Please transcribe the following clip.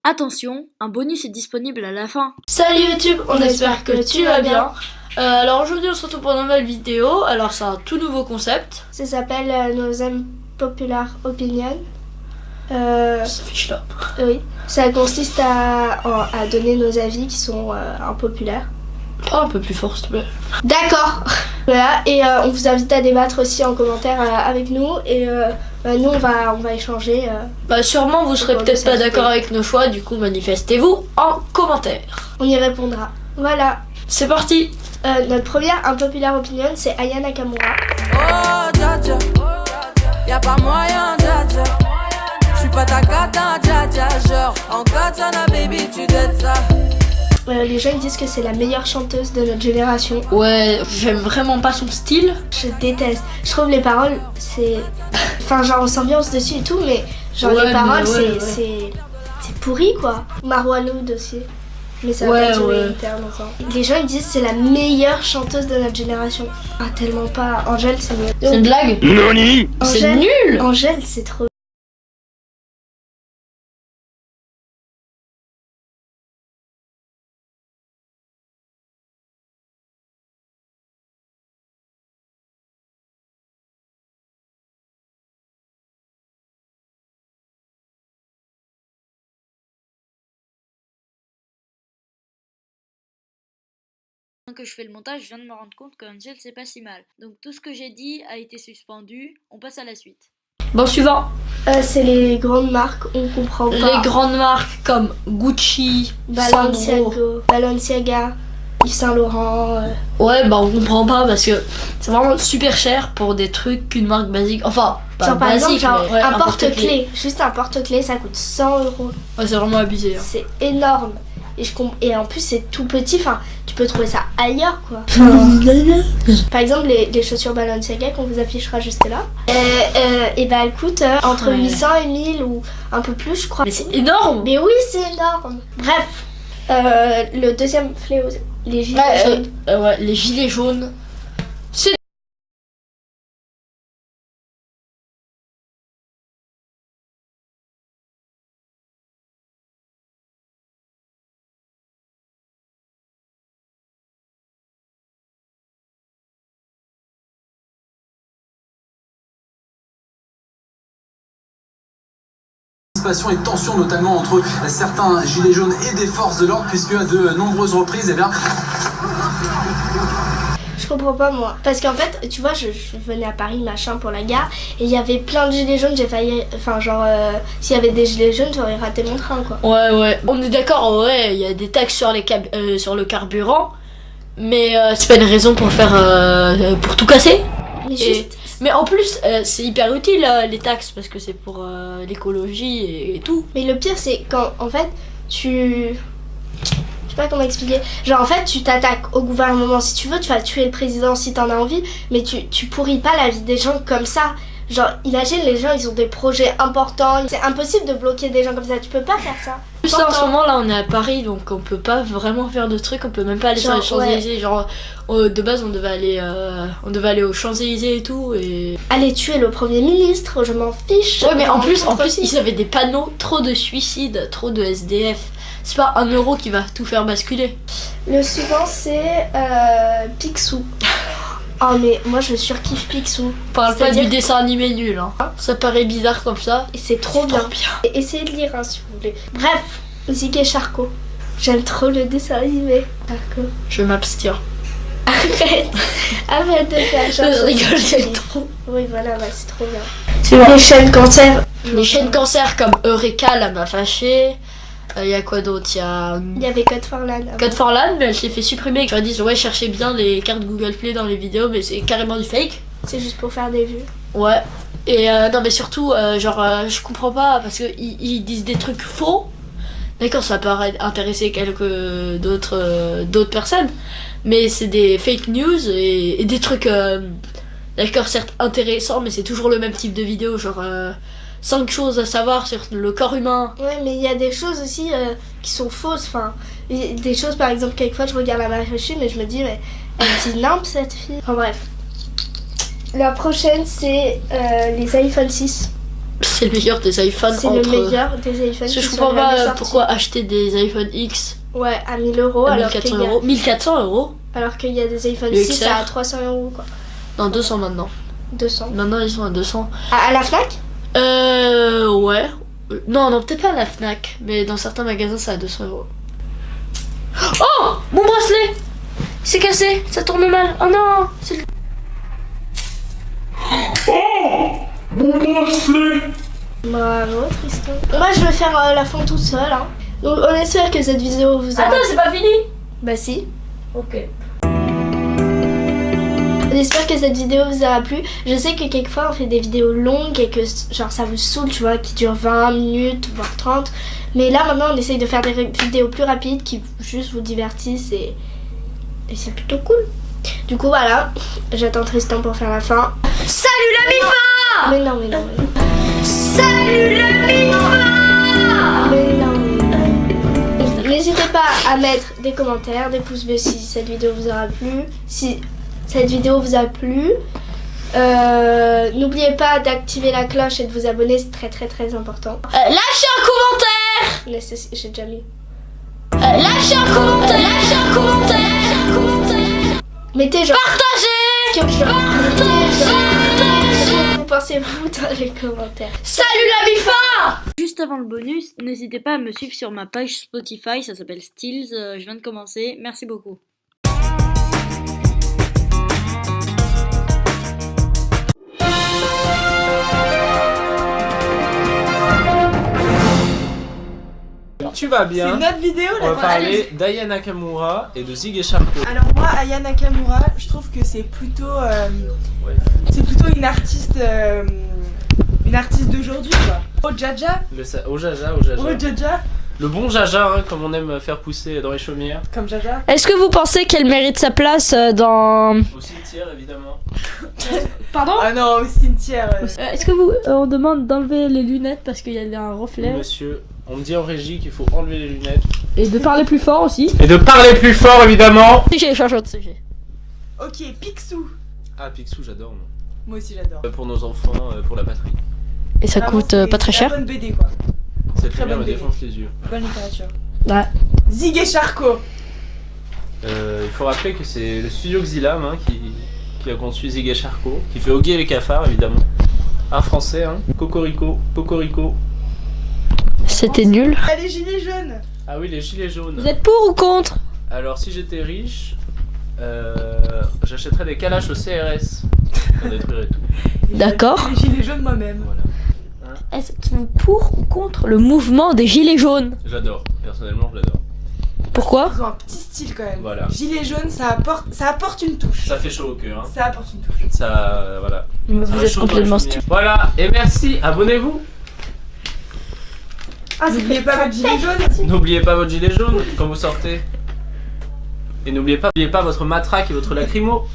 Attention, un bonus est disponible à la fin. Salut YouTube, on espère que tu vas bien. Alors aujourd'hui on se retrouve pour une nouvelle vidéo. Alors c'est un tout nouveau concept. Ça s'appelle nos unpopular opinions. Ça fait chier. Oui. Ça consiste à donner nos avis qui sont impopulaires. Parle un peu plus fort s'il te plaît. D'accord. Voilà, et on vous invite à débattre aussi en commentaire avec nous. Et nous on va échanger. Sûrement vous serez peut-être pas d'accord avec nos choix, du coup manifestez-vous en commentaire. On y répondra. Voilà. C'est parti. Notre première unpopular opinion, c'est Aya Nakamura. Oh dja dja, y'a pas moyen dja dja. J'suis pas ta cata dja dja. Genre en katana baby tu dettes ça. Les gens ils disent que c'est la meilleure chanteuse de notre génération. Ouais, j'aime vraiment pas son style. Je déteste. Je trouve les paroles, c'est... Enfin genre on s'ambiance dessus et tout, mais genre Ouais, les paroles ouais. c'est pourri quoi. Marwan Oud aussi. Mais ça va Ouais, pas durer ouais. hyper longtemps. Les gens ils disent que c'est la meilleure chanteuse de notre génération. Ah tellement pas. Angèle c'est mieux. C'est une blague. Nani? C'est Angèle- nul. Angèle c'est trop... Quand que je fais le montage, je viens de me rendre compte qu'Angel c'est pas si mal. Donc tout ce que j'ai dit a été suspendu, on passe à la suite. Bon, suivant. c'est les grandes marques, on comprend pas. Les grandes marques comme Gucci, Sandro. Balenciaga, Yves Saint Laurent. Ouais, bah on comprend pas parce que c'est vraiment super cher pour des trucs qu'une marque basique. Enfin, pas Genre par basique, exemple genre mais ouais, un porte-clés. Juste un porte-clés ça coûte 100 €. Ouais, c'est vraiment abusé. Hein. C'est énorme. Et en plus c'est tout petit, enfin tu peux trouver ça ailleurs quoi. Par exemple les chaussures Balenciaga qu'on vous affichera juste là, et bah elles coûtent entre Ouais. 800 et 1000 ou un peu plus je crois. Mais c'est énorme. Mais oui c'est énorme. Bref, le deuxième fléau, les gilets jaunes. Ouais, les gilets jaunes. C'est Et tensions notamment entre certains gilets jaunes et des forces de l'ordre, puisque à de nombreuses reprises, eh bien... Je comprends pas moi. Parce qu'en fait, tu vois, je venais à Paris machin pour la gare et il y avait plein de gilets jaunes, j'ai failli... Enfin genre, s'il y avait des gilets jaunes, j'aurais raté mon train quoi. ouais. On est d'accord, ouais, il y a des taxes sur sur le carburant, mais c'est pas une raison pour faire pour tout casser. Mais Et- juste... Mais en plus, c'est hyper utile les taxes parce que c'est pour l'écologie et tout. Mais le pire c'est quand en fait tu... Je sais pas comment expliquer. Genre en fait tu t'attaques au gouvernement si tu veux, tu vas tuer le président si t'en as envie, mais tu pourris pas la vie des gens comme ça. Genre imagine les gens ils ont des projets importants, c'est impossible de bloquer des gens comme ça, tu peux pas faire ça. En plus, là, en ce moment là on est à Paris donc on peut pas vraiment faire de trucs, on peut même pas aller sur les Genre, Champs-Élysées. Genre de base on devait aller aux Champs-Élysées et tout et... Allez tuer le premier ministre, je m'en fiche. Ouais mais en plus Contre lui. ils avaient des panneaux, trop de suicides, trop de SDF. C'est pas 1 euro qui va tout faire basculer. Le suivant c'est Picsou. Oh mais moi je surkiffe Picsou. On parle pas C'est-à-dire- du dessin animé nul hein. Ça paraît bizarre comme ça. Et c'est trop bien. Et essayez de lire hein, si vous voulez. Bref, Zig et Charcot. J'aime trop le dessin animé. Charcot. Je m'abstiens. Arrête de faire Je genre. rigole, j'aime trop. Oui voilà, bah, c'est trop bien. Les chaînes cancer. Les chaînes cancer comme Eureka, là m'a fâché. Y a quoi d'autre? Y a Il y avait Code for Lan. avant. Code for Lan, mais elle s'est fait supprimer. Je dit ouais, cherchez bien les cartes Google Play dans les vidéos, mais c'est carrément du fake. C'est juste pour faire des vues. Ouais. Et non, mais surtout, je comprends pas parce que ils disent des trucs faux. D'accord, ça peut intéresser quelques d'autres personnes, mais c'est des fake news et des trucs, d'accord, certes intéressants, mais c'est toujours le même type de vidéo, genre 5 choses à savoir sur le corps humain. Ouais, mais il y a des choses aussi qui sont fausses. Enfin, des choses par exemple, quelquefois je regarde la machine mais je me dis, mais elle dit nimp cette fille. Enfin bref. La prochaine c'est les iPhone 6. C'est le meilleur des iPhones C'est entre... le meilleur des iPhones. Parce que je qui comprends sont jamais pas sortis. pourquoi acheter des iPhone X Ouais, à 1000 euros à alors 1400 qu'il y a... euros. 1400 euros Alors qu'il y a des iPhone Le 6 XR. à 300 euros quoi. Non, 200 maintenant. 200. Maintenant, ils sont à 200. À la Fnac? Ouais. Non, non, peut-être pas à la Fnac, mais dans certains magasins, c'est à 200 euros. Oh, mon bracelet! C'est cassé, ça tourne mal. Oh non, c'est le... Bravo Tristan. Moi je vais faire la fin toute seule. Hein. Donc on espère que cette vidéo vous a... Attends, c'est pas fini. Bah si. Ok. On espère que cette vidéo vous aura plu. Je sais que quelquefois on fait des vidéos longues et que genre ça vous saoule, tu vois, qui durent 20 minutes, voire 30. Mais là maintenant on essaye de faire des vidéos plus rapides qui juste vous divertissent et c'est plutôt cool. Du coup voilà, j'attends Tristan pour faire la fin. Salut la MIFA! Mais non, mais non, mais non. Salut la MIFA! Mais non, mais non. N'hésitez pas à mettre des commentaires, des pouces bleus si cette vidéo vous aura plu. Si cette vidéo vous a plu, n'oubliez pas d'activer la cloche et de vous abonner, c'est très très très important. Lâchez un commentaire! Mais j'ai déjà mis. Lâchez un commentaire! Lâchez un commentaire! Lâchez un commentaire! Mettez genre... Partagez! Mettez genre... Vous pensez vous dans les commentaires. Salut la MIFA! Juste avant le bonus, n'hésitez pas à me suivre sur ma page Spotify, ça s'appelle Stills, je viens de commencer, merci beaucoup. Tu vas C'est bien. notre vidéo On va là. parler d'Aya Nakamura et de Zig et Charco. Alors moi, Aya Nakamura, je trouve que c'est plutôt une artiste d'aujourd'hui quoi. Oh Jaja, Oh Jaja, oh Jaja, Le bon Jaja, hein, comme on aime faire pousser dans les chaumières. comme Jaja. Est-ce que vous pensez qu'elle mérite sa place dans... Au cimetière, évidemment. Pardon? Ah non, au cimetière. Est-ce que vous... on demande d'enlever les lunettes parce qu'il y a un reflet. Monsieur, on me dit en régie qu'il faut enlever les lunettes. Et de parler plus fort aussi. Et de parler plus fort, évidemment. J'ai changé de sujet. Ok, Picsou. Ah, Picsou, j'adore. Moi. Moi aussi j'adore. Pour nos enfants, pour la patrie. Et ça Vraiment, coûte c'est pas très la cher. bonne BD quoi. Cette Très lumière me bonne BD. défonce les yeux. Bonne littérature. Ouais. Zig et Charco. Il faut rappeler que c'est le studio Xylam hein, qui a conçu Zig et Charco, qui fait Oggy et les cafards, évidemment. Un français, hein. Cocorico, Cocorico. C'était nul. Ah les gilets jaunes. Ah oui, les gilets jaunes. Vous êtes pour ou contre? Alors si j'étais riche, j'achèterais des calaches au CRS. On détruirait tout. D'accord. Les gilets jaunes moi-même. Voilà. Est-ce que vous êtes pour ou contre le mouvement des gilets jaunes? J'adore, personnellement je l'adore. Pourquoi? Ils ont un petit style quand même. Voilà. Gilets jaunes, ça apporte une touche. Ça fait chaud au cœur. Hein. Ça apporte une touche. Ça, voilà. Vous Ça êtes réchauffe complètement dans les stupide. chaumières. Voilà, et merci, abonnez-vous. Ah, n'oubliez pas votre gilet jaune. N'oubliez pas votre gilet jaune quand vous sortez. Et n'oubliez pas votre matraque et votre lacrymo.